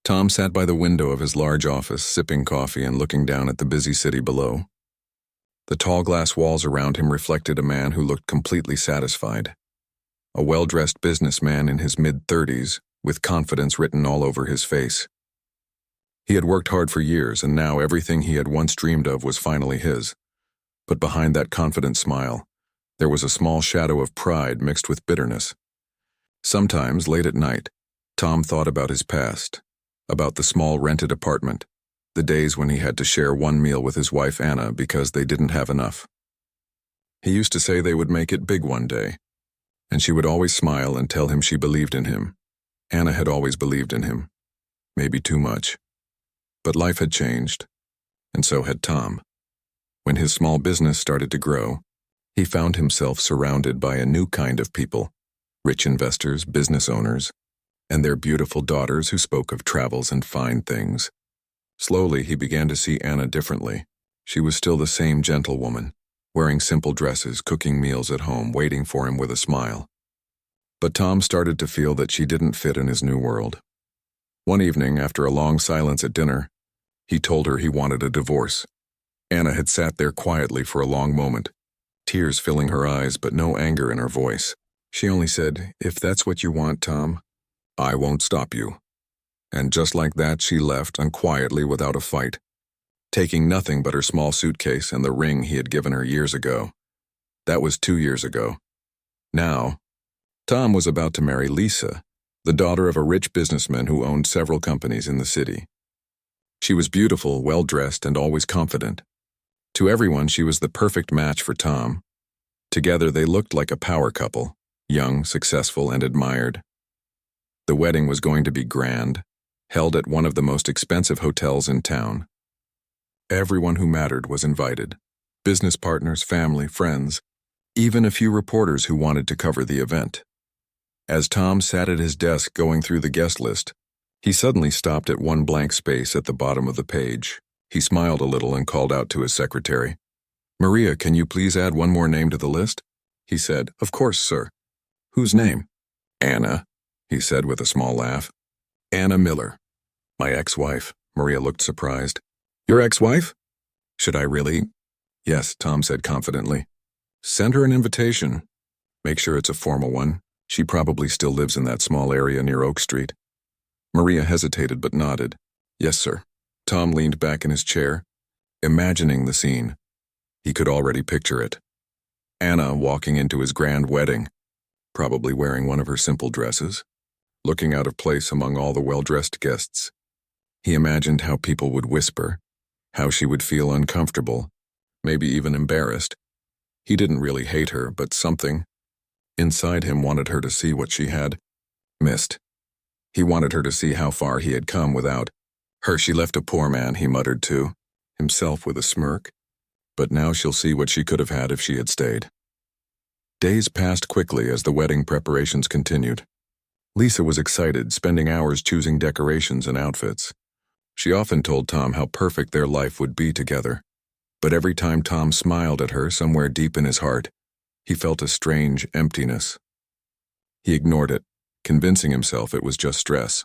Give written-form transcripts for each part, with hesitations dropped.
Tom sat by the window of his large office, sipping coffee and looking down at the busy city below. The tall glass walls around him reflected a man who looked completely satisfied. A well-dressed businessman in his mid-30s, with confidence written all over his face. He had worked hard for years, and now everything he had once dreamed of was finally his. But behind that confident smile, there was a small shadow of pride mixed with bitterness. Sometimes, late at night, Tom thought about his past, about the small rented apartment, the days when he had to share one meal with his wife Anna because they didn't have enough. He used to say they would make it big one day, and she would always smile and tell him she believed in him. Anna had always believed in him, maybe too much. But life had changed, and so had Tom. When his small business started to grow, he found himself surrounded by a new kind of people, rich investors, business owners, and their beautiful daughters who spoke of travels and fine things. Slowly, he began to see Anna differently. She was still the same gentle woman, wearing simple dresses, cooking meals at home, waiting for him with a smile. But Tom started to feel that she didn't fit in his new world. One evening, after a long silence at dinner, he told her he wanted a divorce. Anna had sat there quietly for a long moment, tears filling her eyes but no anger in her voice. She only said, "If that's what you want, Tom, I won't stop you." And just like that, she left unquietly without a fight, taking nothing but her small suitcase and the ring he had given her years ago. That was 2 years ago. Now, Tom was about to marry Lisa, the daughter of a rich businessman who owned several companies in the city. She was beautiful, well-dressed, and always confident. To everyone, she was the perfect match for Tom. Together, they looked like a power couple, young, successful, and admired. The wedding was going to be grand, held at one of the most expensive hotels in town. Everyone who mattered was invited, business partners, family, friends, even a few reporters who wanted to cover the event. As Tom sat at his desk going through the guest list, he suddenly stopped at one blank space at the bottom of the page. He smiled a little and called out to his secretary. "Maria, can you please add one more name to the list?" He said, "Of course, sir." "Whose name?" "Anna," he said with a small laugh. "Anna Miller. My ex-wife." Maria looked surprised. "Your ex-wife? Should I really?" "Yes," Tom said confidently. "Send her an invitation. Make sure it's a formal one. She probably still lives in that small area near Oak Street." Maria hesitated but nodded. "Yes, sir." Tom leaned back in his chair, imagining the scene. He could already picture it. Anna walking into his grand wedding, probably wearing one of her simple dresses, looking out of place among all the well-dressed guests. He imagined how people would whisper, how she would feel uncomfortable, maybe even embarrassed. He didn't really hate her, but something inside him wanted her to see what she had missed. He wanted her to see how far he had come without her. "She left a poor man," he muttered to himself with a smirk. "But now she'll see what she could have had if she had stayed." Days passed quickly as the wedding preparations continued. Lisa was excited, spending hours choosing decorations and outfits. She often told Tom how perfect their life would be together. But every time Tom smiled at her somewhere deep in his heart, he felt a strange emptiness. He ignored it, convincing himself it was just stress.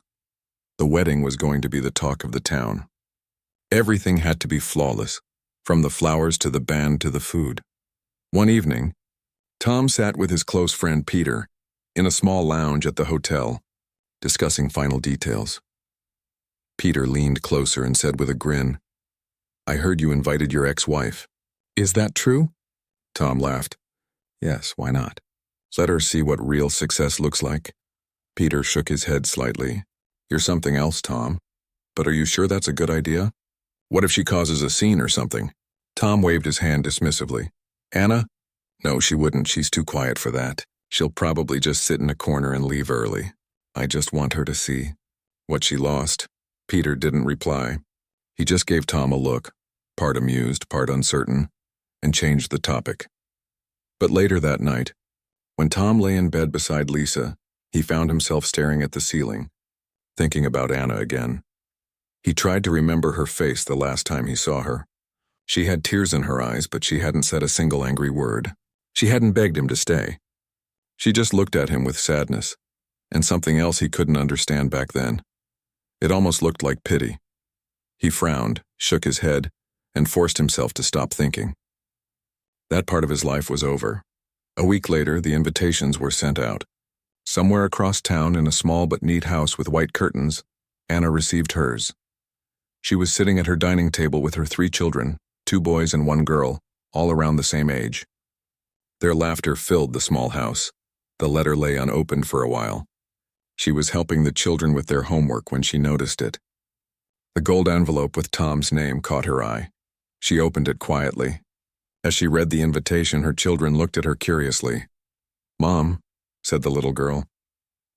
The wedding was going to be the talk of the town. Everything had to be flawless, from the flowers to the band to the food. One evening, Tom sat with his close friend Peter in a small lounge at the hotel, discussing final details. Peter leaned closer and said with a grin, "I heard you invited your ex-wife. Is that true?" Tom laughed. "Yes, why not? Let her see what real success looks like." Peter shook his head slightly. "You're something else, Tom. But are you sure that's a good idea? What if she causes a scene or something?" Tom waved his hand dismissively. "Anna? No, she wouldn't. She's too quiet for that. She'll probably just sit in a corner and leave early. I just want her to see what she lost." Peter didn't reply. He just gave Tom a look, part amused, part uncertain, and changed the topic. But later that night, when Tom lay in bed beside Lisa, he found himself staring at the ceiling, thinking about Anna again. He tried to remember her face the last time he saw her. She had tears in her eyes, but she hadn't said a single angry word. She hadn't begged him to stay. She just looked at him with sadness, and something else he couldn't understand back then. It almost looked like pity. He frowned, shook his head, and forced himself to stop thinking. That part of his life was over. A week later, the invitations were sent out. Somewhere across town, in a small but neat house with white curtains, Anna received hers. She was sitting at her dining table with her 3 children, 2 boys and 1 girl, all around the same age. Their laughter filled the small house. The letter lay unopened for a while. She was helping the children with their homework when she noticed it. The gold envelope with Tom's name caught her eye. She opened it quietly. As she read the invitation, her children looked at her curiously. "Mom," said the little girl.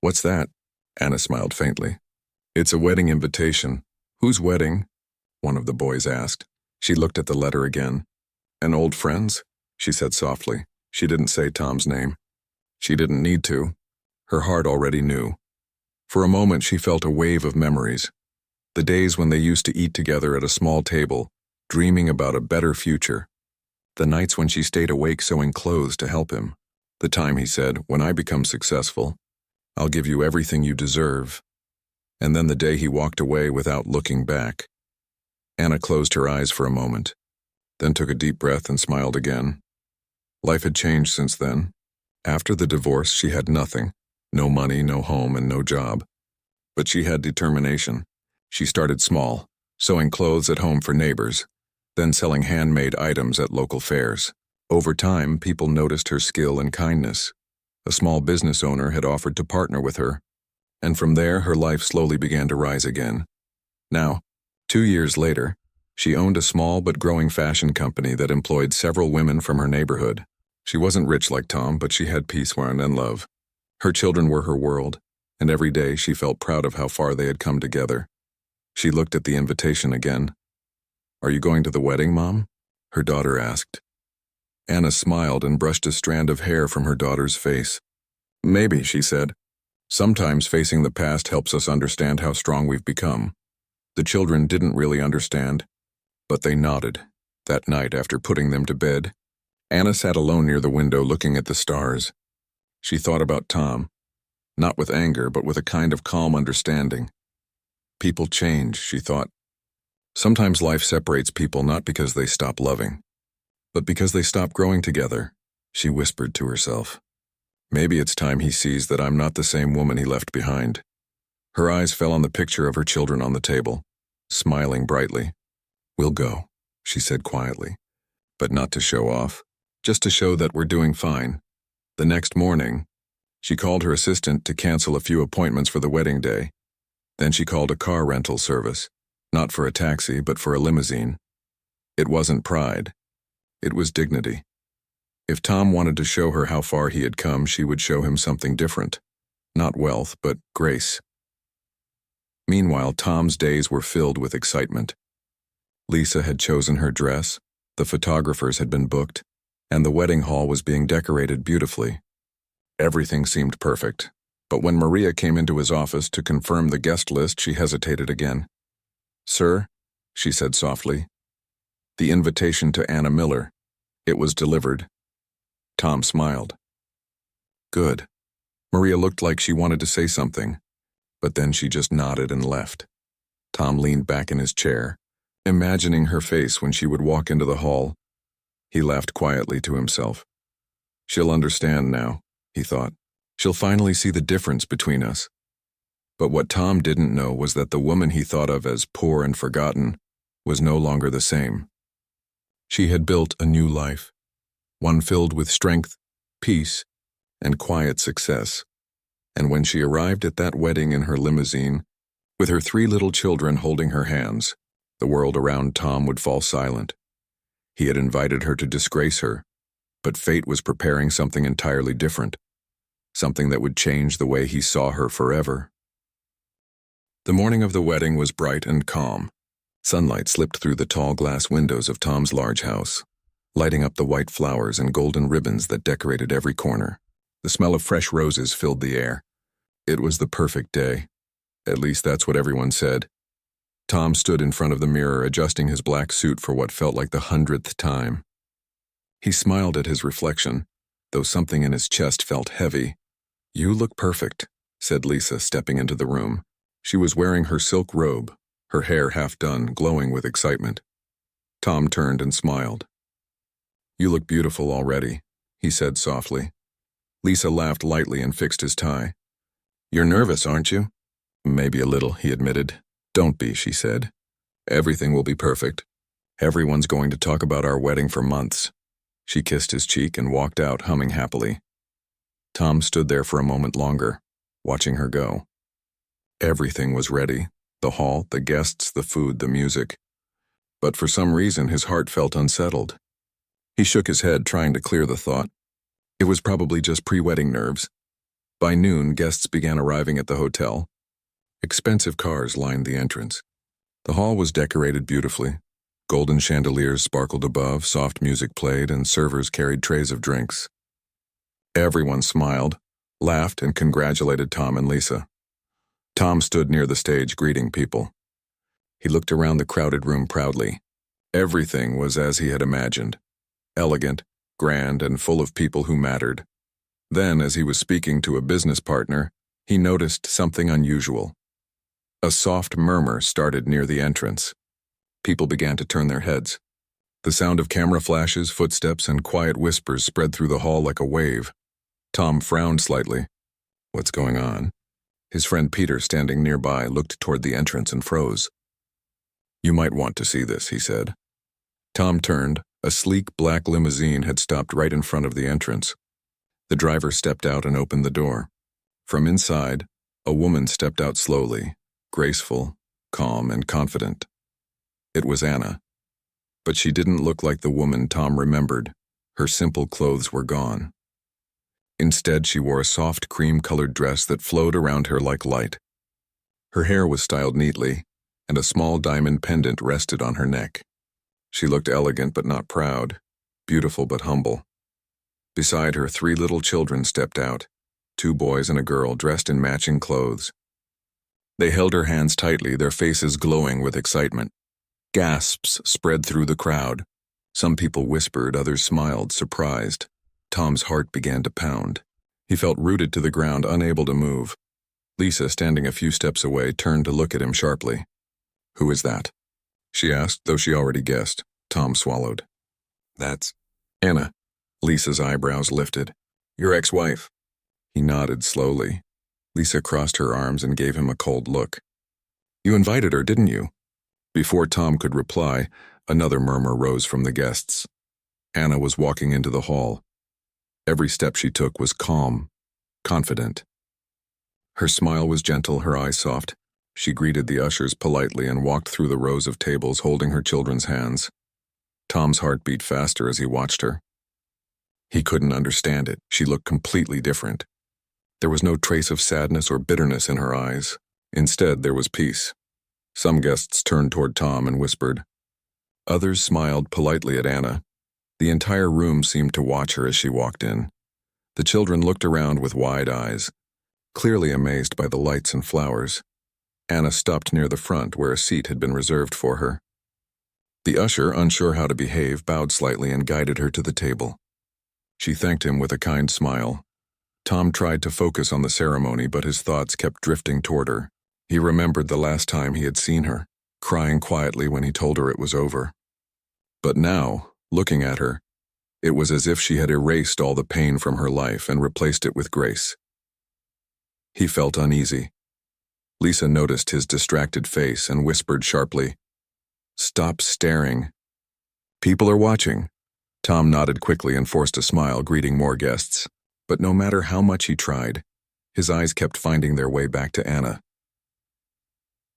"What's that?" Anna smiled faintly. "It's a wedding invitation." "Whose wedding?" one of the boys asked. She looked at the letter again. "An old friend's," she said softly. She didn't say Tom's name. She didn't need to. Her heart already knew. For a moment she felt a wave of memories. The days when they used to eat together at a small table, dreaming about a better future. The nights when she stayed awake sewing clothes to help him. The time he said, "When I become successful, I'll give you everything you deserve." And then the day he walked away without looking back. Anna closed her eyes for a moment, then took a deep breath and smiled again. Life had changed since then. After the divorce, she had nothing. No money, no home, and no job. But she had determination. She started small, sewing clothes at home for neighbors, then selling handmade items at local fairs. Over time, people noticed her skill and kindness. A small business owner had offered to partner with her, and from there her life slowly began to rise again. Now, 2 years later, she owned a small but growing fashion company that employed several women from her neighborhood. She wasn't rich like Tom, but she had peace and love. Her children were her world, and every day she felt proud of how far they had come together. She looked at the invitation again. "Are you going to the wedding, Mom?" her daughter asked. Anna smiled and brushed a strand of hair from her daughter's face. "Maybe," she said. "Sometimes facing the past helps us understand how strong we've become." The children didn't really understand, but they nodded. That night, after putting them to bed, Anna sat alone near the window looking at the stars. She thought about Tom, not with anger, but with a kind of calm understanding. People change, she thought. Sometimes life separates people not because they stop loving, but because they stop growing together, she whispered to herself. Maybe it's time he sees that I'm not the same woman he left behind. Her eyes fell on the picture of her children on the table, smiling brightly. "We'll go," she said quietly, but not to show off, just to show that we're doing fine. The next morning, she called her assistant to cancel a few appointments for the wedding day. Then she called a car rental service, not for a taxi, but for a limousine. It wasn't pride. It was dignity. If Tom wanted to show her how far he had come, she would show him something different. Not wealth, but grace. Meanwhile, Tom's days were filled with excitement. Lisa had chosen her dress, the photographers had been booked, and the wedding hall was being decorated beautifully. Everything seemed perfect, but when Maria came into his office to confirm the guest list, she hesitated again. "Sir," she said softly. "The invitation to Anna Miller. It was delivered." Tom smiled. "Good." Maria looked like she wanted to say something, but then she just nodded and left. Tom leaned back in his chair, imagining her face when she would walk into the hall. He laughed quietly to himself. "She'll understand now," he thought. "She'll finally see the difference between us." But what Tom didn't know was that the woman he thought of as poor and forgotten was no longer the same. She had built a new life, one filled with strength, peace, and quiet success. And when she arrived at that wedding in her limousine, with her 3 little children holding her hands, the world around Tom would fall silent. He had invited her to disgrace her, but fate was preparing something entirely different, something that would change the way he saw her forever. The morning of the wedding was bright and calm. Sunlight slipped through the tall glass windows of Tom's large house, lighting up the white flowers and golden ribbons that decorated every corner. The smell of fresh roses filled the air. It was the perfect day. At least that's what everyone said. Tom stood in front of the mirror, adjusting his black suit for what felt like the 100th time. He smiled at his reflection, though something in his chest felt heavy. "You look perfect," said Lisa, stepping into the room. She was wearing her silk robe, her hair half done, glowing with excitement. Tom turned and smiled. "You look beautiful already," he said softly. Lisa laughed lightly and fixed his tie. "You're nervous, aren't you?" "Maybe a little," he admitted. "Don't be," she said. "Everything will be perfect. Everyone's going to talk about our wedding for months." She kissed his cheek and walked out, humming happily. Tom stood there for a moment longer, watching her go. Everything was ready: the hall, the guests, the food, the music. But for some reason, his heart felt unsettled. He shook his head, trying to clear the thought. It was probably just pre-wedding nerves. By noon, guests began arriving at the hotel. Expensive cars lined the entrance. The hall was decorated beautifully. Golden chandeliers sparkled above, soft music played, and servers carried trays of drinks. Everyone smiled, laughed, and congratulated Tom and Lisa. Tom stood near the stage, greeting people. He looked around the crowded room proudly. Everything was as he had imagined: elegant, grand, and full of people who mattered. Then, as he was speaking to a business partner, he noticed something unusual. A soft murmur started near the entrance. People began to turn their heads. The sound of camera flashes, footsteps, and quiet whispers spread through the hall like a wave. Tom frowned slightly. "What's going on?" His friend Peter, standing nearby, looked toward the entrance and froze. "You might want to see this," he said. Tom turned. A sleek black limousine had stopped right in front of the entrance. The driver stepped out and opened the door. From inside, a woman stepped out slowly, graceful, calm, and confident. It was Anna. But she didn't look like the woman Tom remembered. Her simple clothes were gone. Instead, she wore a soft cream-colored dress that flowed around her like light. Her hair was styled neatly, and a small diamond pendant rested on her neck. She looked elegant but not proud, beautiful but humble. Beside her, 3 little children stepped out, 2 boys and a girl dressed in matching clothes. They held her hands tightly, their faces glowing with excitement. Gasps spread through the crowd. Some people whispered, others smiled, surprised. Tom's heart began to pound. He felt rooted to the ground, unable to move. Lisa, standing a few steps away, turned to look at him sharply. "Who is that?" she asked, though she already guessed. Tom swallowed. "That's Anna." Lisa's eyebrows lifted. "Your ex-wife." He nodded slowly. Lisa crossed her arms and gave him a cold look. "You invited her, didn't you?" Before Tom could reply, another murmur rose from the guests. Anna was walking into the hall. Every step she took was calm, confident. Her smile was gentle, her eyes soft. She greeted the ushers politely and walked through the rows of tables holding her children's hands. Tom's heart beat faster as he watched her. He couldn't understand it. She looked completely different. There was no trace of sadness or bitterness in her eyes. Instead, there was peace. Some guests turned toward Tom and whispered. Others smiled politely at Anna. The entire room seemed to watch her as she walked in. The children looked around with wide eyes, clearly amazed by the lights and flowers. Anna stopped near the front where a seat had been reserved for her. The usher, unsure how to behave, bowed slightly and guided her to the table. She thanked him with a kind smile. Tom tried to focus on the ceremony, but his thoughts kept drifting toward her. He remembered the last time he had seen her, crying quietly when he told her it was over. But now, looking at her, it was as if she had erased all the pain from her life and replaced it with grace. He felt uneasy. Lisa noticed his distracted face and whispered sharply, "Stop staring. People are watching." Tom nodded quickly and forced a smile, greeting more guests. But no matter how much he tried, his eyes kept finding their way back to Anna.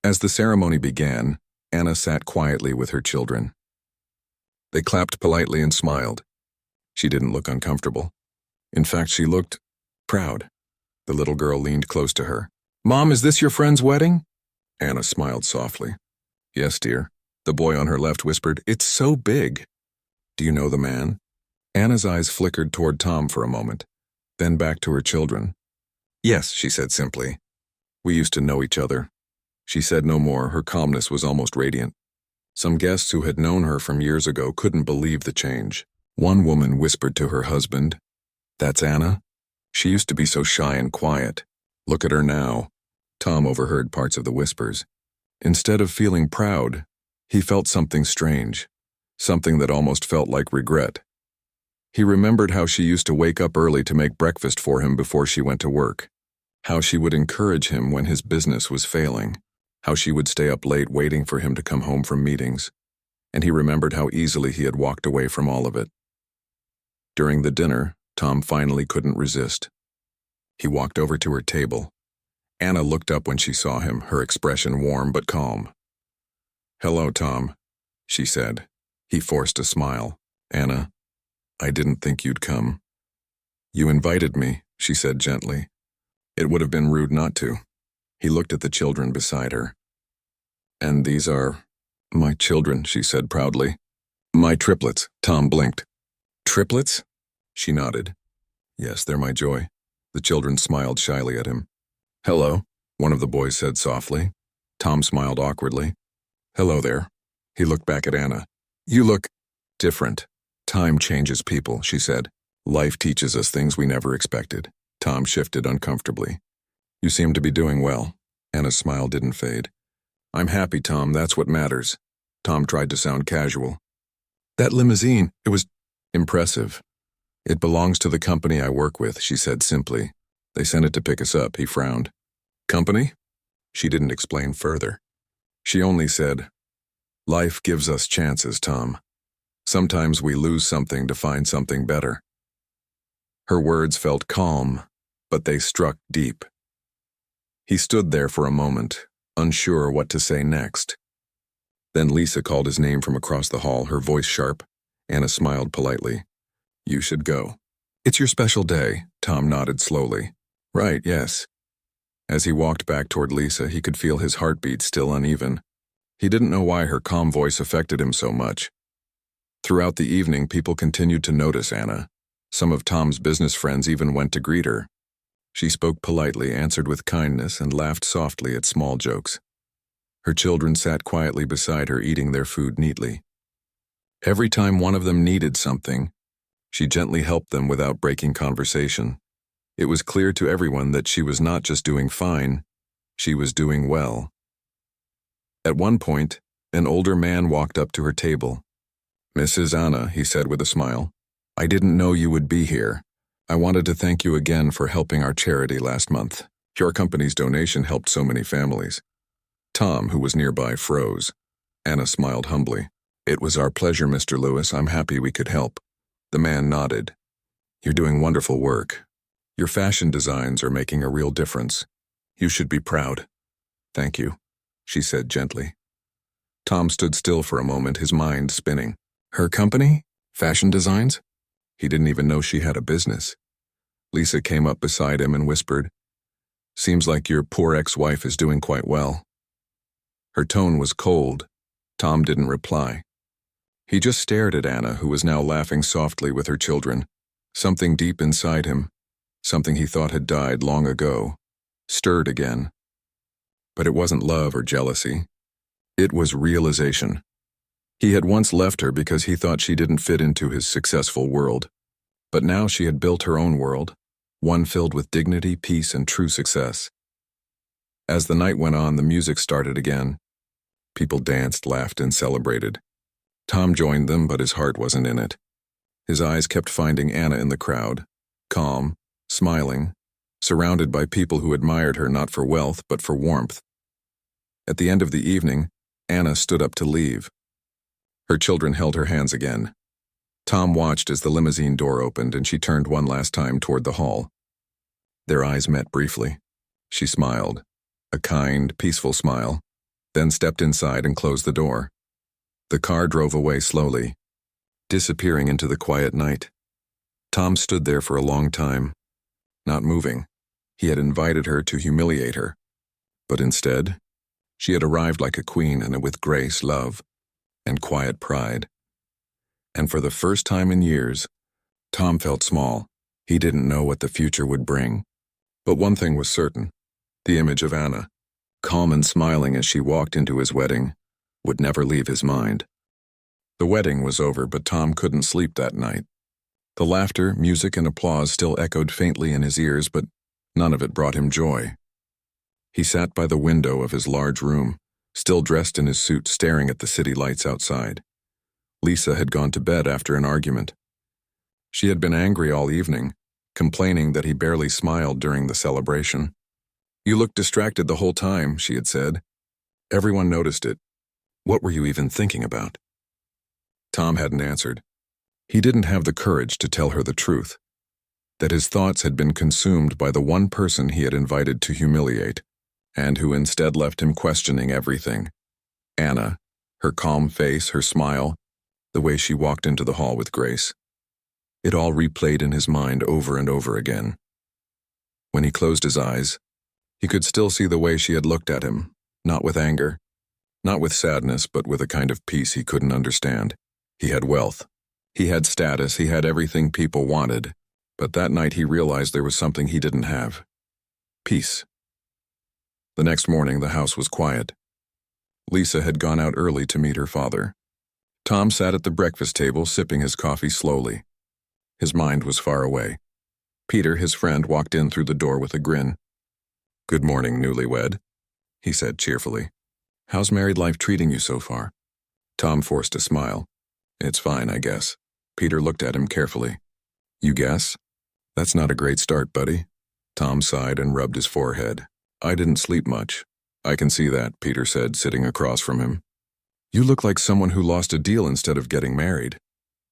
As the ceremony began, Anna sat quietly with her children. They clapped politely and smiled. She didn't look uncomfortable. In fact, she looked proud. The little girl leaned close to her. "Mom, is this your friend's wedding?" Anna smiled softly. "Yes, dear." The boy on her left whispered, "It's so big." "Do you know the man?" Anna's eyes flickered toward Tom for a moment, then back to her children. "Yes," she said simply. "We used to know each other." She said no more. Her calmness was almost radiant. Some guests who had known her from years ago couldn't believe the change. One woman whispered to her husband, "That's Anna? She used to be so shy and quiet. Look at her now." Tom overheard parts of the whispers. Instead of feeling proud, he felt something strange, something that almost felt like regret. He remembered how she used to wake up early to make breakfast for him before she went to work, how she would encourage him when his business was failing, how she would stay up late waiting for him to come home from meetings, and he remembered how easily he had walked away from all of it. During the dinner, Tom finally couldn't resist. He walked over to her table. Anna looked up when she saw him, her expression warm but calm. "Hello, Tom," she said. He forced a smile. "Anna, I didn't think you'd come." "You invited me," she said gently. "It would have been rude not to." He looked at the children beside her. "And these are my children," she said proudly. "My triplets," Tom blinked. "Triplets?" She nodded. "Yes, they're my joy." The children smiled shyly at him. "Hello," one of the boys said softly. Tom smiled awkwardly. "Hello there." He looked back at Anna. "You look different." "Time changes people," she said. "Life teaches us things we never expected." Tom shifted uncomfortably. "You seem to be doing well." Anna's smile didn't fade. "I'm happy, Tom, that's what matters." Tom tried to sound casual. "That limousine, it was impressive." "It belongs to the company I work with," she said simply. "They sent it to pick us up," he frowned. "Company?" She didn't explain further. She only said, "Life gives us chances, Tom. Sometimes we lose something to find something better." Her words felt calm, but they struck deep. He stood there for a moment, unsure what to say next. Then Lisa called his name from across the hall, her voice sharp. Anna smiled politely. "You should go." "It's your special day," Tom nodded slowly. "Right, yes." As he walked back toward Lisa, he could feel his heartbeat still uneven. He didn't know why her calm voice affected him so much. Throughout the evening, people continued to notice Anna. Some of Tom's business friends even went to greet her. She spoke politely, answered with kindness, and laughed softly at small jokes. Her children sat quietly beside her, eating their food neatly. Every time one of them needed something, she gently helped them without breaking conversation. It was clear to everyone that she was not just doing fine, she was doing well. At one point, an older man walked up to her table. "Mrs. Anna," he said with a smile, "I didn't know you would be here. I wanted to thank you again for helping our charity last month. Your company's donation helped so many families." Tom, who was nearby, froze. Anna smiled humbly. "It was our pleasure, Mr. Lewis. I'm happy we could help." The man nodded. "You're doing wonderful work. Your fashion designs are making a real difference. You should be proud." "Thank you," she said gently. Tom stood still for a moment, his mind spinning. Her company? Fashion designs? He didn't even know she had a business. Lisa came up beside him and whispered, "Seems like your poor ex-wife is doing quite well." Her tone was cold. Tom didn't reply. He just stared at Anna, who was now laughing softly with her children. Something deep inside him, something he thought had died long ago, stirred again. But it wasn't love or jealousy. It was realization. He had once left her because he thought she didn't fit into his successful world. But now she had built her own world, one filled with dignity, peace, and true success. As the night went on, the music started again. People danced, laughed, and celebrated. Tom joined them, but his heart wasn't in it. His eyes kept finding Anna in the crowd, calm, smiling, surrounded by people who admired her not for wealth, but for warmth. At the end of the evening, Anna stood up to leave. Her children held her hands again. Tom watched as the limousine door opened and she turned one last time toward the hall. Their eyes met briefly. She smiled, a kind, peaceful smile, then stepped inside and closed the door. The car drove away slowly, disappearing into the quiet night. Tom stood there for a long time, not moving. He had invited her to humiliate her, but instead, she had arrived like a queen and with grace, love, and quiet pride. And for the first time in years, Tom felt small. He didn't know what the future would bring. But one thing was certain. The image of Anna, calm and smiling as she walked into his wedding, would never leave his mind. The wedding was over, but Tom couldn't sleep that night. The laughter, music, and applause still echoed faintly in his ears, but none of it brought him joy. He sat by the window of his large room, still dressed in his suit, staring at the city lights outside. Lisa had gone to bed after an argument. She had been angry all evening, complaining that he barely smiled during the celebration. "You looked distracted the whole time," she had said. "Everyone noticed it. What were you even thinking about?" Tom hadn't answered. He didn't have the courage to tell her the truth, that his thoughts had been consumed by the one person he had invited to humiliate, and who instead left him questioning everything. Anna, her calm face, her smile, the way she walked into the hall with Grace. It all replayed in his mind over and over again. When he closed his eyes, he could still see the way she had looked at him, not with anger, not with sadness, but with a kind of peace he couldn't understand. He had wealth. He had status. He had everything people wanted. But that night he realized there was something he didn't have. Peace. The next morning, the house was quiet. Lisa had gone out early to meet her father. Tom sat at the breakfast table, sipping his coffee slowly. His mind was far away. Peter, his friend, walked in through the door with a grin. "Good morning, newlywed," he said cheerfully. "How's married life treating you so far?" Tom forced a smile. "It's fine, I guess." Peter looked at him carefully. "You guess? That's not a great start, buddy." Tom sighed and rubbed his forehead. "I didn't sleep much." "I can see that," Peter said, sitting across from him. "You look like someone who lost a deal instead of getting married."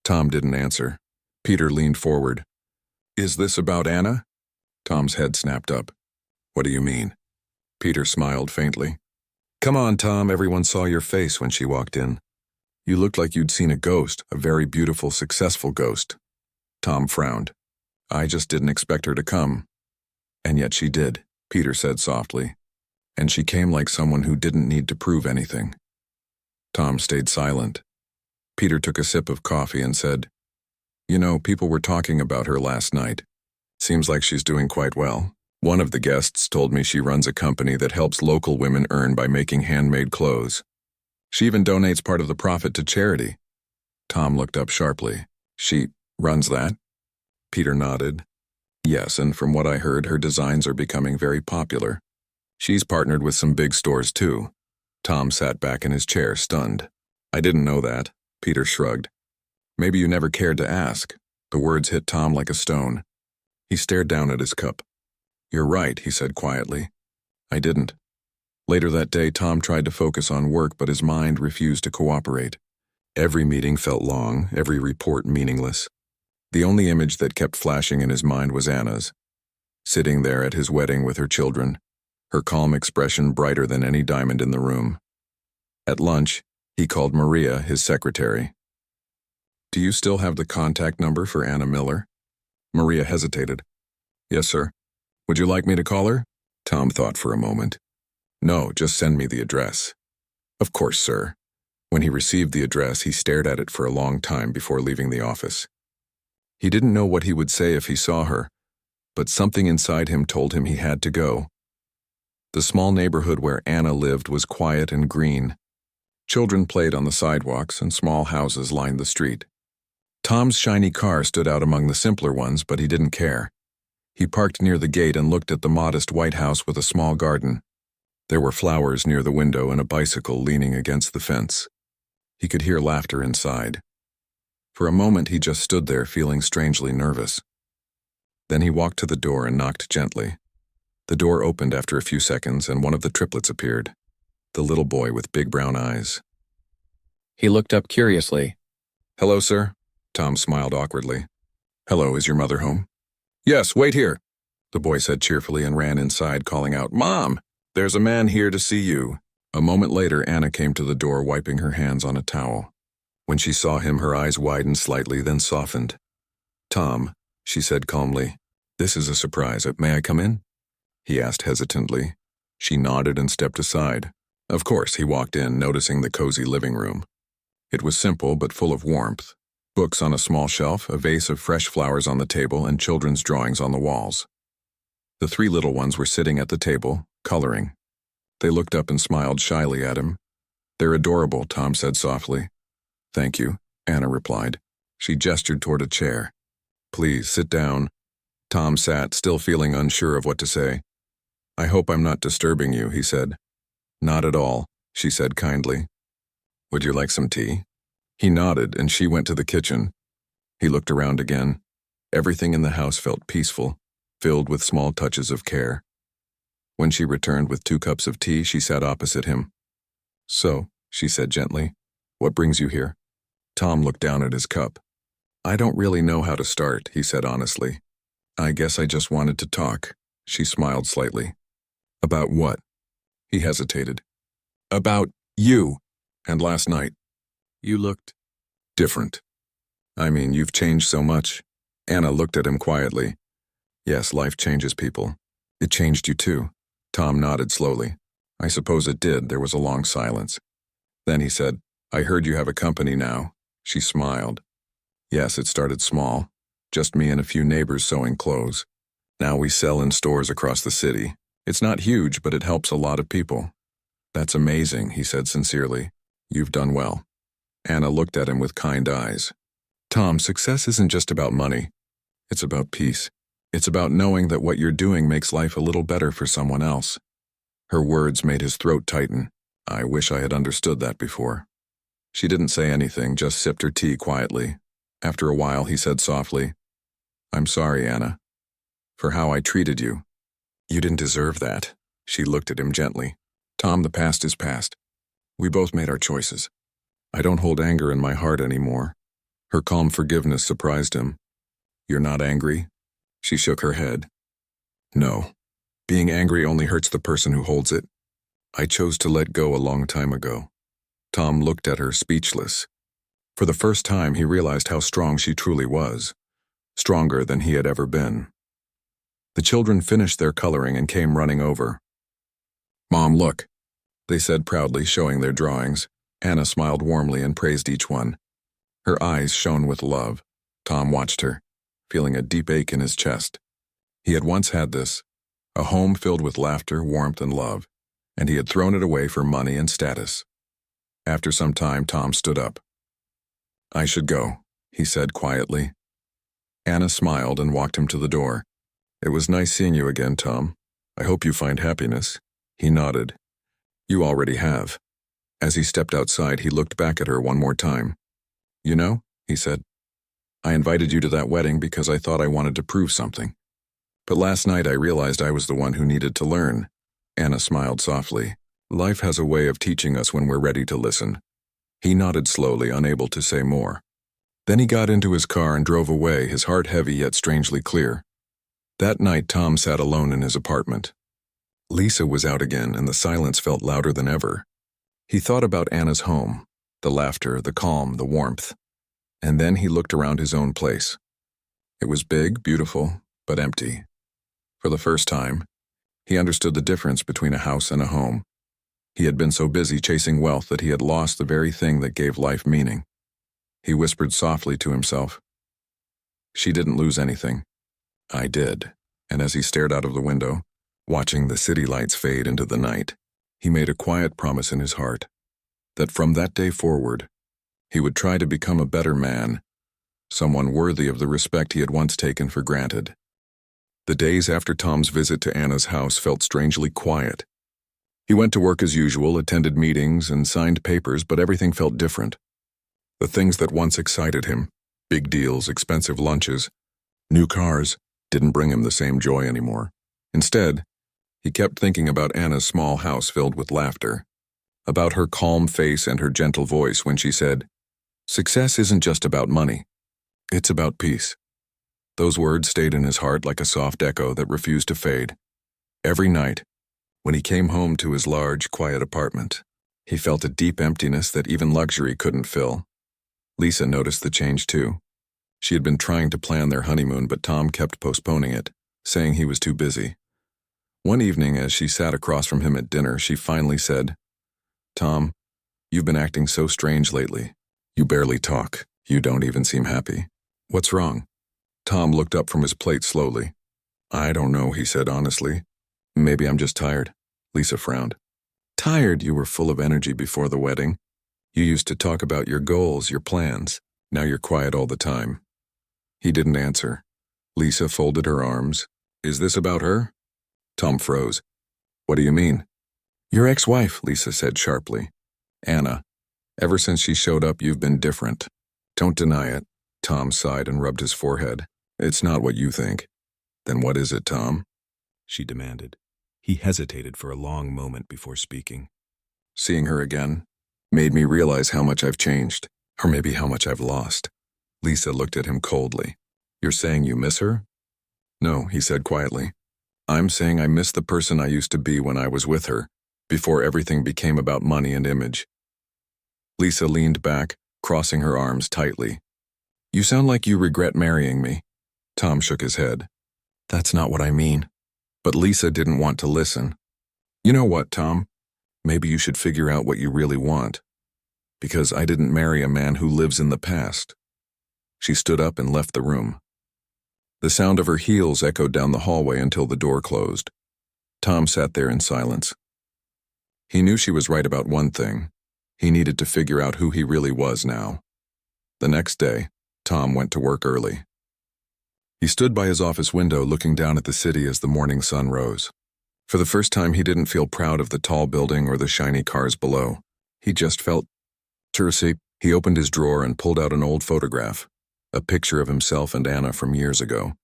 Tom didn't answer. Peter leaned forward. "Is this about Anna?" Tom's head snapped up. "What do you mean?" Peter smiled faintly. "Come on, Tom, everyone saw your face when she walked in. You looked like you'd seen a ghost, a very beautiful, successful ghost." Tom frowned. "I just didn't expect her to come." "And yet she did," Peter said softly. "And she came like someone who didn't need to prove anything." Tom stayed silent. Peter took a sip of coffee and said, "You know, people were talking about her last night. Seems like she's doing quite well. One of the guests told me she runs a company that helps local women earn by making handmade clothes. She even donates part of the profit to charity." Tom looked up sharply. "She runs that?" Peter nodded. "Yes, and from what I heard, her designs are becoming very popular. She's partnered with some big stores too." Tom sat back in his chair, stunned. "I didn't know that." Peter shrugged. "Maybe you never cared to ask." The words hit Tom like a stone. He stared down at his cup. "You're right," he said quietly. "I didn't." Later that day, Tom tried to focus on work, but his mind refused to cooperate. Every meeting felt long, every report meaningless. The only image that kept flashing in his mind was Anna's, sitting there at his wedding with her children, her calm expression brighter than any diamond in the room. At lunch, he called Maria, his secretary. "Do you still have the contact number for Anna Miller?" Maria hesitated. "Yes, sir. Would you like me to call her?" Tom thought for a moment. "No, just send me the address." "Of course, sir." When he received the address, he stared at it for a long time before leaving the office. He didn't know what he would say if he saw her, but something inside him told him he had to go. The small neighborhood where Anna lived was quiet and green. Children played on the sidewalks and small houses lined the street. Tom's shiny car stood out among the simpler ones, but he didn't care. He parked near the gate and looked at the modest white house with a small garden. There were flowers near the window and a bicycle leaning against the fence. He could hear laughter inside. For a moment he just stood there, feeling strangely nervous. Then he walked to the door and knocked gently. The door opened after a few seconds, and one of the triplets appeared, the little boy with big brown eyes. He looked up curiously. "Hello, sir." Tom smiled awkwardly. "Hello, is your mother home?" "Yes, wait here," the boy said cheerfully and ran inside, calling out, "Mom, there's a man here to see you." A moment later, Anna came to the door, wiping her hands on a towel. When she saw him, her eyes widened slightly, then softened. "Tom," she said calmly, "this is a surprise. May I come in?" He asked hesitantly. She nodded and stepped aside. Of course, he walked in, noticing the cozy living room. It was simple but full of warmth. Books on a small shelf, a vase of fresh flowers on the table, and children's drawings on the walls. The three little ones were sitting at the table, coloring. They looked up and smiled shyly at him. "They're adorable," Tom said softly. "Thank you," Anna replied. She gestured toward a chair. "Please, sit down." Tom sat, still feeling unsure of what to say. I hope I'm not disturbing you, he said. Not at all, she said kindly. Would you like some tea? He nodded, and she went to the kitchen. He looked around again. Everything in the house felt peaceful, filled with small touches of care. When she returned with 2 cups of tea, she sat opposite him. So, she said gently, what brings you here? Tom looked down at his cup. I don't really know how to start, he said honestly. I guess I just wanted to talk. She smiled slightly. About what? He hesitated. About you. And last night. You looked different. I mean, you've changed so much. Anna looked at him quietly. Yes, life changes people. It changed you too. Tom nodded slowly. I suppose it did. There was a long silence. Then he said, I heard you have a company now. She smiled. Yes, it started small. Just me and a few neighbors sewing clothes. Now we sell in stores across the city. It's not huge, but it helps a lot of people. That's amazing, he said sincerely. You've done well. Anna looked at him with kind eyes. Tom, success isn't just about money. It's about peace. It's about knowing that what you're doing makes life a little better for someone else. Her words made his throat tighten. I wish I had understood that before. She didn't say anything, just sipped her tea quietly. After a while, he said softly, I'm sorry, Anna, for how I treated you. You didn't deserve that. She looked at him gently. Tom, the past is past. We both made our choices. I don't hold anger in my heart anymore. Her calm forgiveness surprised him. You're not angry? She shook her head. No. Being angry only hurts the person who holds it. I chose to let go a long time ago. Tom looked at her, speechless. For the first time, he realized how strong she truly was. Stronger than he had ever been. The children finished their coloring and came running over. Mom, look, they said proudly, showing their drawings. Anna smiled warmly and praised each one. Her eyes shone with love. Tom watched her, feeling a deep ache in his chest. He had once had this, a home filled with laughter, warmth, and love, and he had thrown it away for money and status. After some time, Tom stood up. I should go, he said quietly. Anna smiled and walked him to the door. It was nice seeing you again, Tom. I hope you find happiness. He nodded. You already have. As he stepped outside, he looked back at her one more time. You know, he said, I invited you to that wedding because I thought I wanted to prove something. But last night I realized I was the one who needed to learn. Anna smiled softly. Life has a way of teaching us when we're ready to listen. He nodded slowly, unable to say more. Then he got into his car and drove away, his heart heavy yet strangely clear. That night, Tom sat alone in his apartment. Lisa was out again, and the silence felt louder than ever. He thought about Anna's home, the laughter, the calm, the warmth. And then he looked around his own place. It was big, beautiful, but empty. For the first time, he understood the difference between a house and a home. He had been so busy chasing wealth that he had lost the very thing that gave life meaning. He whispered softly to himself. She didn't lose anything. I did. And as he stared out of the window, watching the city lights fade into the night, he made a quiet promise in his heart that from that day forward, he would try to become a better man, someone worthy of the respect he had once taken for granted. The days after Tom's visit to Anna's house felt strangely quiet. He went to work as usual, attended meetings, and signed papers, but everything felt different. The things that once excited him, big deals, expensive lunches, new cars, didn't bring him the same joy anymore. Instead, he kept thinking about Anna's small house filled with laughter, about her calm face and her gentle voice when she said, "Success isn't just about money. It's about peace." Those words stayed in his heart like a soft echo that refused to fade. Every night, when he came home to his large, quiet apartment, he felt a deep emptiness that even luxury couldn't fill. Lisa noticed the change too. She had been trying to plan their honeymoon, but Tom kept postponing it, saying he was too busy. One evening, as she sat across from him at dinner, she finally said, "Tom, you've been acting so strange lately. You barely talk. You don't even seem happy. What's wrong?" Tom looked up from his plate slowly. "I don't know," he said honestly. "Maybe I'm just tired." Lisa frowned. "Tired? You were full of energy before the wedding. You used to talk about your goals, your plans. Now you're quiet all the time." He didn't answer. Lisa folded her arms. "Is this about her?" Tom froze. What do you mean? Your ex-wife, Lisa said sharply. Anna, ever since she showed up, you've been different. Don't deny it. Tom sighed and rubbed his forehead. It's not what you think. Then what is it, Tom? She demanded. He hesitated for a long moment before speaking. Seeing her again made me realize how much I've changed, or maybe how much I've lost. Lisa looked at him coldly. You're saying you miss her? No, he said quietly. I'm saying I miss the person I used to be when I was with her, before everything became about money and image. Lisa leaned back, crossing her arms tightly. You sound like you regret marrying me. Tom shook his head. That's not what I mean. But Lisa didn't want to listen. You know what, Tom? Maybe you should figure out what you really want. Because I didn't marry a man who lives in the past. She stood up and left the room. The sound of her heels echoed down the hallway until the door closed. Tom sat there in silence. He knew she was right about one thing. He needed to figure out who he really was now. The next day, Tom went to work early. He stood by his office window looking down at the city as the morning sun rose. For the first time, he didn't feel proud of the tall building or the shiny cars below. He just felt thirsty. He opened his drawer and pulled out an old photograph, a picture of himself and Anna from years ago.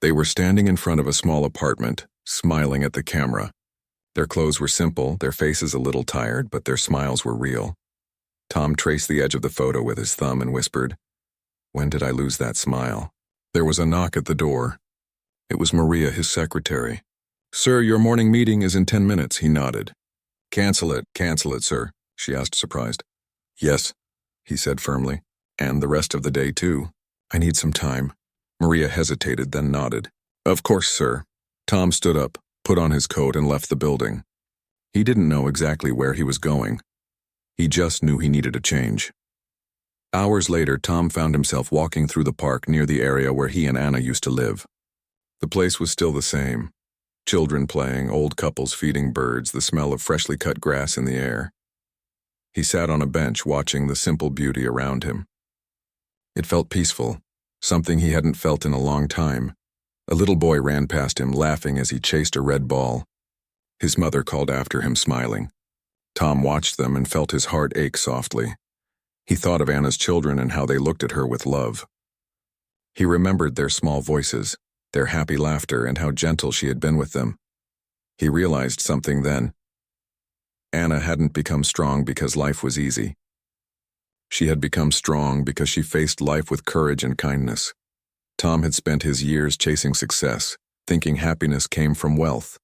They were standing in front of a small apartment, smiling at the camera. Their clothes were simple, their faces a little tired, but their smiles were real. Tom traced the edge of the photo with his thumb and whispered, "When did I lose that smile?" There was a knock at the door. It was Maria, his secretary. "Sir, your morning meeting is in 10 minutes, he nodded. Cancel it, sir," she asked, surprised. Yes, he said firmly. And the rest of the day, too. I need some time. Maria hesitated, then nodded. Of course, sir. Tom stood up, put on his coat, and left the building. He didn't know exactly where he was going. He just knew he needed a change. Hours later, Tom found himself walking through the park near the area where he and Anna used to live. The place was still the same. Children playing, old couples feeding birds, the smell of freshly cut grass in the air. He sat on a bench watching the simple beauty around him. It felt peaceful, something he hadn't felt in a long time. A little boy ran past him, laughing as he chased a red ball. His mother called after him, smiling. Tom watched them and felt his heart ache softly. He thought of Anna's children and how they looked at her with love. He remembered their small voices, their happy laughter, and how gentle she had been with them. He realized something then. Anna hadn't become strong because life was easy. She had become strong because she faced life with courage and kindness. Tom had spent his years chasing success, thinking happiness came from wealth.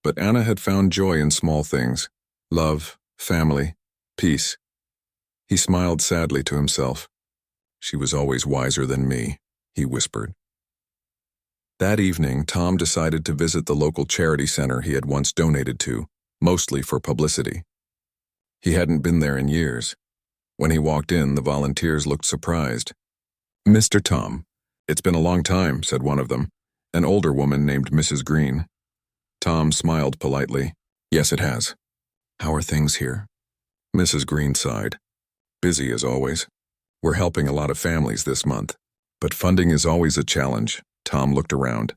But Anna had found joy in small things: love, family, peace. He smiled sadly to himself. She was always wiser than me, he whispered. That evening, Tom decided to visit the local charity center he had once donated to, mostly for publicity. He hadn't been there in years. When he walked in, the volunteers looked surprised. "Mr. Tom, it's been a long time," said one of them, an older woman named Mrs. Green. Tom smiled politely. "Yes, it has. How are things here?" Mrs. Green sighed. "Busy as always. We're helping a lot of families this month. But funding is always a challenge." Tom looked around.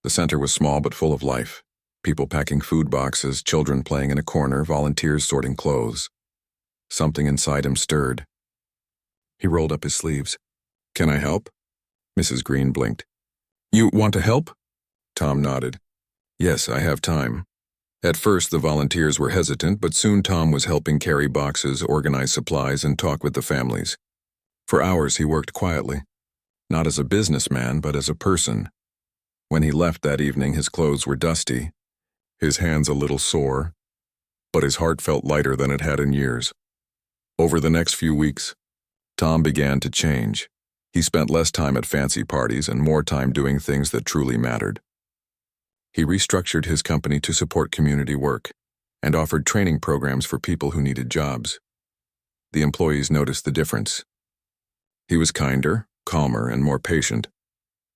The center was small but full of life. People packing food boxes, children playing in a corner, volunteers sorting clothes. Something inside him stirred. He rolled up his sleeves. "Can I help?" Mrs. Green blinked. "You want to help?" Tom nodded. "Yes, I have time." At first, the volunteers were hesitant, but soon Tom was helping carry boxes, organize supplies, and talk with the families. For hours, he worked quietly. Not as a businessman, but as a person. When he left that evening, his clothes were dusty, his hands a little sore, but his heart felt lighter than it had in years. Over the next few weeks, Tom began to change. He spent less time at fancy parties and more time doing things that truly mattered. He restructured his company to support community work and offered training programs for people who needed jobs. The employees noticed the difference. He was kinder, calmer, and more patient.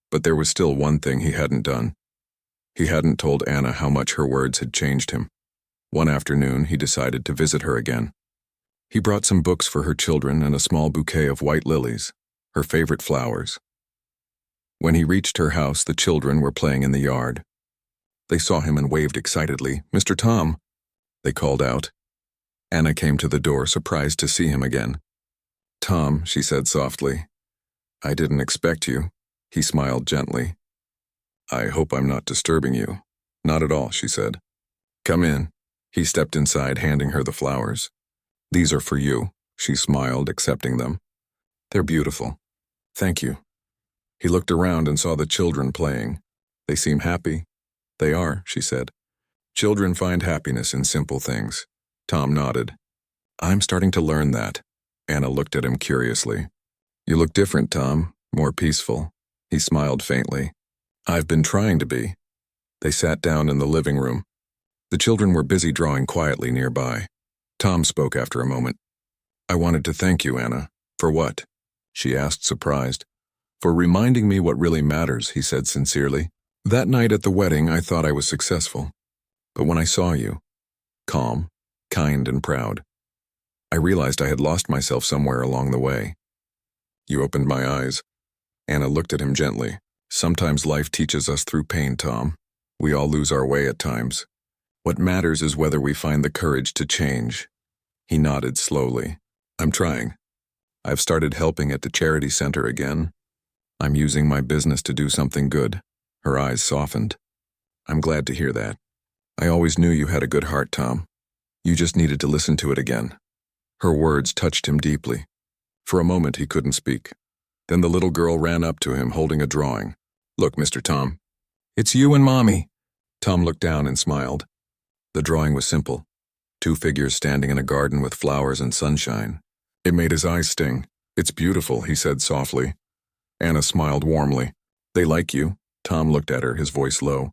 But there was still one thing he hadn't done. He hadn't told Anna how much her words had changed him. One afternoon, he decided to visit her again. He brought some books for her children and a small bouquet of white lilies, her favorite flowers. When he reached her house, the children were playing in the yard. They saw him and waved excitedly. "Mr. Tom," they called out. Anna came to the door, surprised to see him again. "Tom," she said softly. "I didn't expect you." He smiled gently. "I hope I'm not disturbing you." "Not at all," she said. "Come in." He stepped inside, handing her the flowers. "These are for you," she smiled, accepting them. "They're beautiful." "Thank you." He looked around and saw the children playing. "They seem happy." "They are," she said. "Children find happiness in simple things." Tom nodded. "I'm starting to learn that." Anna looked at him curiously. "You look different, Tom, more peaceful." He smiled faintly. "I've been trying to be." They sat down in the living room. The children were busy drawing quietly nearby. Tom spoke after a moment. "I wanted to thank you, Anna." "For what?" she asked, surprised. "For reminding me what really matters," he said sincerely. "That night at the wedding, I thought I was successful. But when I saw you, calm, kind, and proud, I realized I had lost myself somewhere along the way. You opened my eyes." Anna looked at him gently. "Sometimes life teaches us through pain, Tom. We all lose our way at times. What matters is whether we find the courage to change." He nodded slowly. "I'm trying. I've started helping at the charity center again. I'm using my business to do something good." Her eyes softened. "I'm glad to hear that. I always knew you had a good heart, Tom. You just needed to listen to it again." Her words touched him deeply. For a moment he couldn't speak. Then the little girl ran up to him holding a drawing. "Look, Mr. Tom. It's you and Mommy." Tom looked down and smiled. The drawing was simple. 2 figures standing in a garden with flowers and sunshine. It made his eyes sting. "It's beautiful," he said softly. Anna smiled warmly. "They like you." Tom looked at her, his voice low.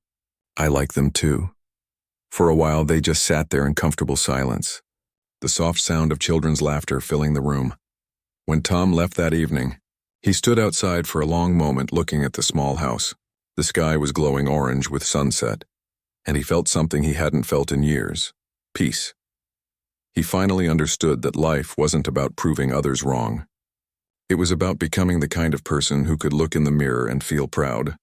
"I like them too." For a while they just sat there in comfortable silence, the soft sound of children's laughter filling the room. When Tom left that evening, he stood outside for a long moment looking at the small house. The sky was glowing orange with sunset, and he felt something he hadn't felt in years: peace. He finally understood that life wasn't about proving others wrong. It was about becoming the kind of person who could look in the mirror and feel proud,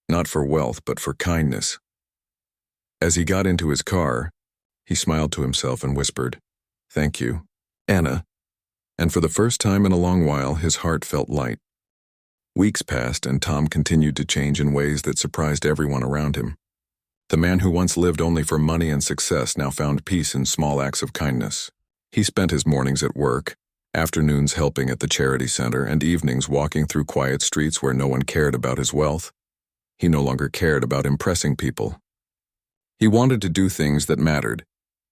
not for wealth but for kindness. As he got into his car, he smiled to himself and whispered, "Thank you, Anna." And for the first time in a long while, his heart felt light. Weeks passed and Tom continued to change in ways that surprised everyone around him. The man who once lived only for money and success now found peace in small acts of kindness. He spent his mornings at work, afternoons helping at the charity center, and evenings walking through quiet streets where no one cared about his wealth. He no longer cared about impressing people. He wanted to do things that mattered.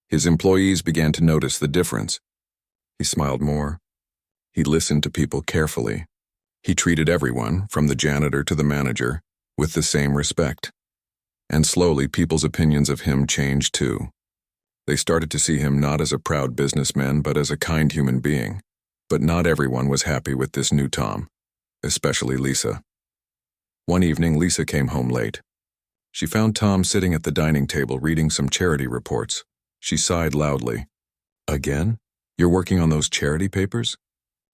His employees began to notice the difference. He smiled more. He listened to people carefully. He treated everyone, from the janitor to the manager, with the same respect. And slowly people's opinions of him changed too. They started to see him not as a proud businessman but as a kind human being. But not everyone was happy with this new Tom, especially Lisa. One evening, Lisa came home late. She found Tom sitting at the dining table reading some charity reports. She sighed loudly. "Again? You're working on those charity papers?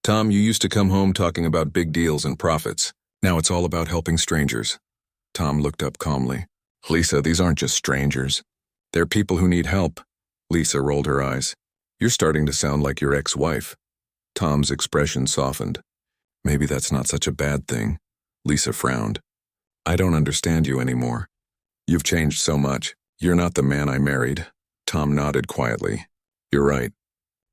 Tom, you used to come home talking about big deals and profits. Now it's all about helping strangers." Tom looked up calmly. "Lisa, these aren't just strangers. They're people who need help." Lisa rolled her eyes. "You're starting to sound like your ex-wife." Tom's expression softened. "Maybe that's not such a bad thing." Lisa frowned. "I don't understand you anymore. You've changed so much. You're not the man I married." Tom nodded quietly. "You're right.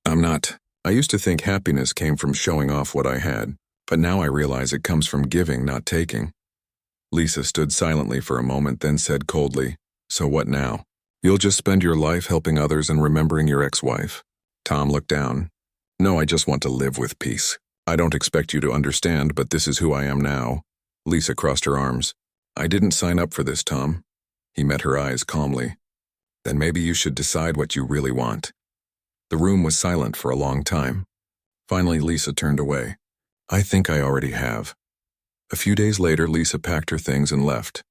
I'm not. I used to think happiness came from showing off what I had, but now I realize it comes from giving, not taking." Lisa stood silently for a moment, then said coldly, "So what now? You'll just spend your life helping others and remembering your ex-wife?" Tom looked down. "No, I just want to live with peace. I don't expect you to understand, but this is who I am now." Lisa crossed her arms. "I didn't sign up for this, Tom." He met her eyes calmly. "Then maybe you should decide what you really want." The room was silent for a long time. Finally, Lisa turned away. "I think I already have." A few days later, Lisa packed her things and left.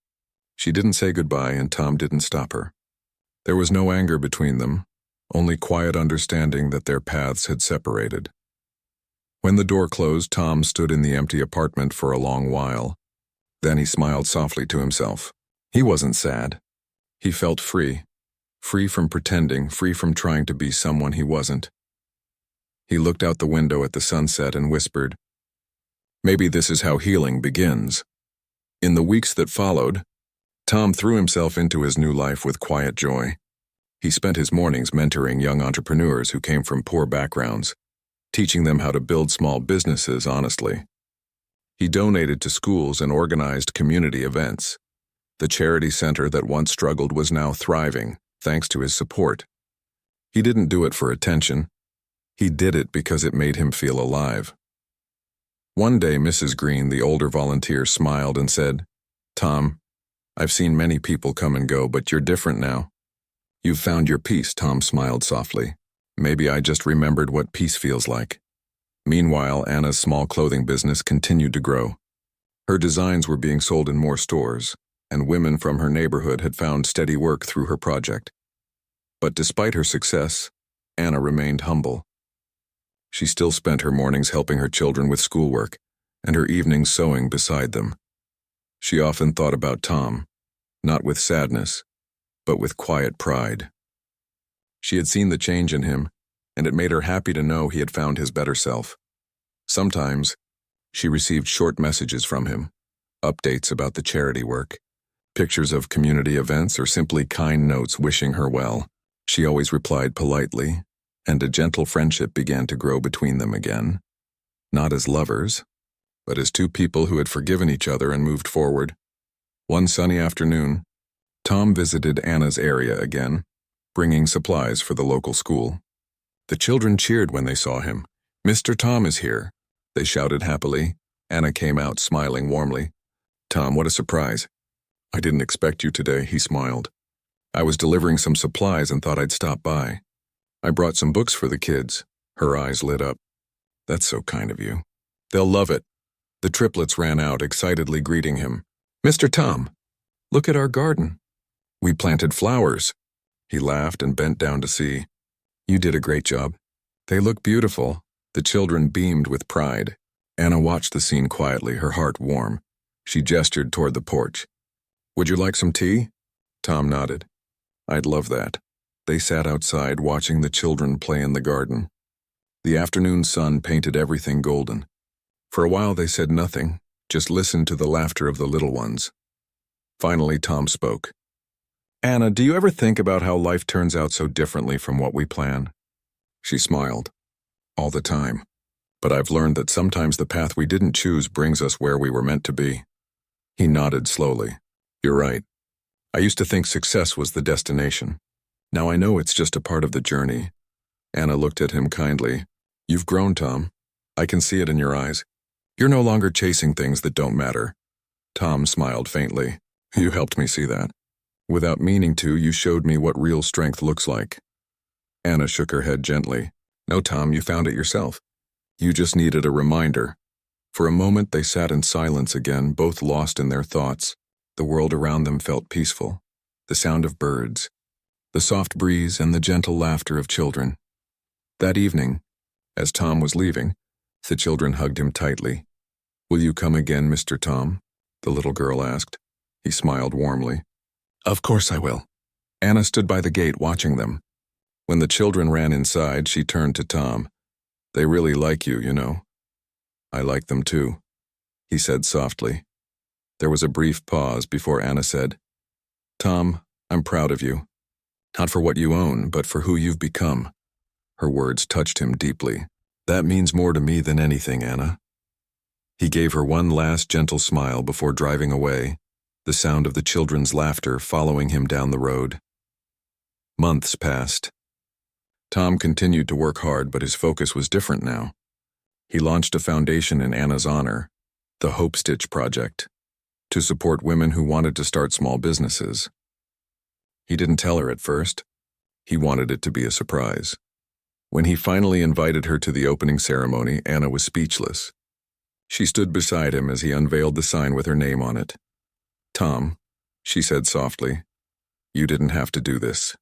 She didn't say goodbye, and Tom didn't stop her. There was no anger between them, only quiet understanding that their paths had separated. When the door closed, Tom stood in the empty apartment for a long while. Then he smiled softly to himself. He wasn't sad. He felt free. Free from pretending, free from trying to be someone he wasn't. He looked out the window at the sunset and whispered, "Maybe this is how healing begins." In the weeks that followed, Tom threw himself into his new life with quiet joy. He spent his mornings mentoring young entrepreneurs who came from poor backgrounds, teaching them how to build small businesses honestly. He donated to schools and organized community events. The charity center that once struggled was now thriving, thanks to his support. He didn't do it for attention. He did it because it made him feel alive. One day, Mrs. Green, the older volunteer, smiled and said, "Tom, I've seen many people come and go, but you're different now." "You've found your peace," Tom smiled softly. "Maybe I just remembered what peace feels like." Meanwhile, Anna's small clothing business continued to grow. Her designs were being sold in more stores, and women from her neighborhood had found steady work through her project. But despite her success, Anna remained humble. She still spent her mornings helping her children with schoolwork, and her evenings sewing beside them. She often thought about Tom, not with sadness, but with quiet pride. She had seen the change in him, and it made her happy to know he had found his better self. Sometimes, she received short messages from him, updates about the charity work, pictures of community events, or simply kind notes wishing her well. She always replied politely, and a gentle friendship began to grow between them again. Not as lovers, but as two people who had forgiven each other and moved forward. One sunny afternoon, Tom visited Anna's area again, bringing supplies for the local school. The children cheered when they saw him. "Mr. Tom is here," they shouted happily. Anna came out smiling warmly. "Tom, what a surprise." "I didn't expect you today," he smiled. "I was delivering some supplies and thought I'd stop by. I brought some books for the kids." Her eyes lit up. "That's so kind of you. They'll love it." The triplets ran out, excitedly greeting him. "Mr. Tom, look at our garden. We planted flowers." He laughed and bent down to see. "You did a great job. They look beautiful." The children beamed with pride. Anna watched the scene quietly, her heart warm. She gestured toward the porch. "Would you like some tea?" Tom nodded. "I'd love that." They sat outside, watching the children play in the garden. The afternoon sun painted everything golden. For a while they said nothing, just listened to the laughter of the little ones. Finally, Tom spoke. "Anna, do you ever think about how life turns out so differently from what we plan?" She smiled. "All the time. But I've learned that sometimes the path we didn't choose brings us where we were meant to be." He nodded slowly. "You're right. I used to think success was the destination. Now I know it's just a part of the journey." Anna looked at him kindly. "You've grown, Tom. I can see it in your eyes. You're no longer chasing things that don't matter." Tom smiled faintly. "You helped me see that. Without meaning to, you showed me what real strength looks like." Anna shook her head gently. "No, Tom, you found it yourself. You just needed a reminder." For a moment they sat in silence again, both lost in their thoughts. The world around them felt peaceful. The sound of birds, the soft breeze, and the gentle laughter of children. That evening, as Tom was leaving, the children hugged him tightly. "Will you come again, Mr. Tom?" the little girl asked. He smiled warmly. "Of course I will." Anna stood by the gate watching them. When the children ran inside, she turned to Tom. "They really like you, you know." "I like them too," he said softly. There was a brief pause before Anna said, "Tom, I'm proud of you. Not for what you own, but for who you've become." Her words touched him deeply. "That means more to me than anything, Anna." He gave her one last gentle smile before driving away, the sound of the children's laughter following him down the road. Months passed. Tom continued to work hard, but his focus was different now. He launched a foundation in Anna's honor, the Hope Stitch Project, to support women who wanted to start small businesses. He didn't tell her at first. He wanted it to be a surprise. When he finally invited her to the opening ceremony, Anna was speechless. She stood beside him as he unveiled the sign with her name on it. "Tom," she said softly, "you didn't have to do this."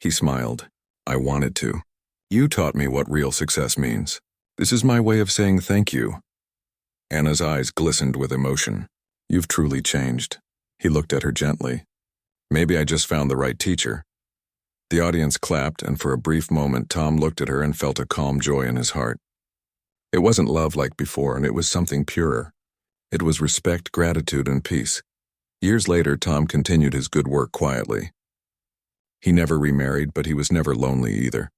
He smiled. "I wanted to. You taught me what real success means. This is my way of saying thank you." Anna's eyes glistened with emotion. "You've truly changed." He looked at her gently. Maybe I just found the right teacher. The audience clapped, and for a brief moment Tom looked at her and felt a calm joy in his heart. It wasn't love like before, and it was something purer. It was respect, gratitude, and peace. Years later, Tom continued his good work quietly. He never remarried, but he was never lonely either.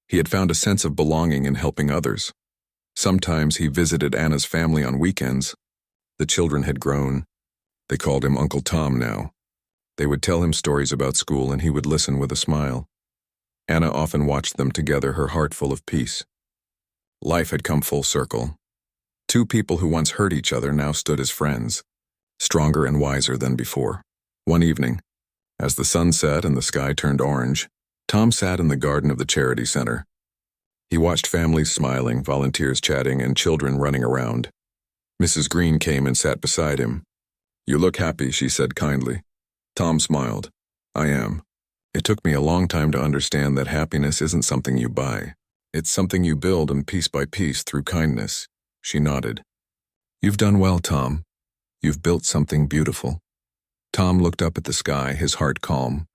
He had found a sense of belonging in helping others. Sometimes he visited Anna's family on weekends. The children had grown. They called him Uncle Tom now. They would tell him stories about school, and he would listen with a smile. Anna often watched them together, her heart full of peace. Life had come full circle. Two people who once hurt each other now stood as friends, stronger and wiser than before. One evening, as the sun set and the sky turned orange, Tom sat in the garden of the charity center. He watched families smiling, volunteers chatting, and children running around. Mrs. Green came and sat beside him. "You look happy," she said kindly. Tom smiled. "I am. It took me a long time to understand that happiness isn't something you buy. It's something you build, and piece by piece, through kindness." She nodded. "You've done well, Tom. You've built something beautiful." Tom looked up at the sky, his heart calm.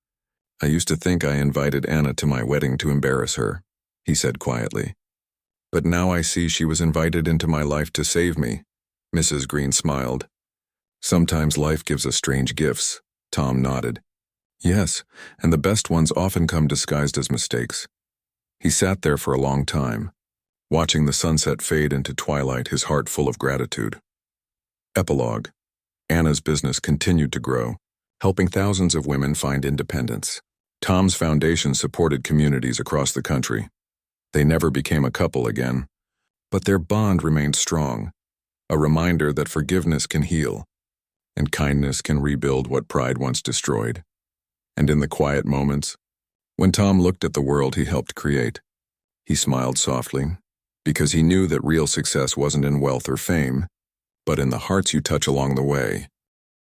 "I used to think I invited Anna to my wedding to embarrass her," he said quietly. "But now I see she was invited into my life to save me." Mrs. Green smiled. "Sometimes life gives us strange gifts." Tom nodded. "Yes, and the best ones often come disguised as mistakes." He sat there for a long time, watching the sunset fade into twilight, his heart full of gratitude. Epilogue. Anna's business continued to grow, helping thousands of women find independence. Tom's foundation supported communities across the country. They never became a couple again, but their bond remained strong, a reminder that forgiveness can heal, and kindness can rebuild what pride once destroyed. And in the quiet moments, when Tom looked at the world he helped create, he smiled softly, because he knew that real success wasn't in wealth or fame, but in the hearts you touch along the way.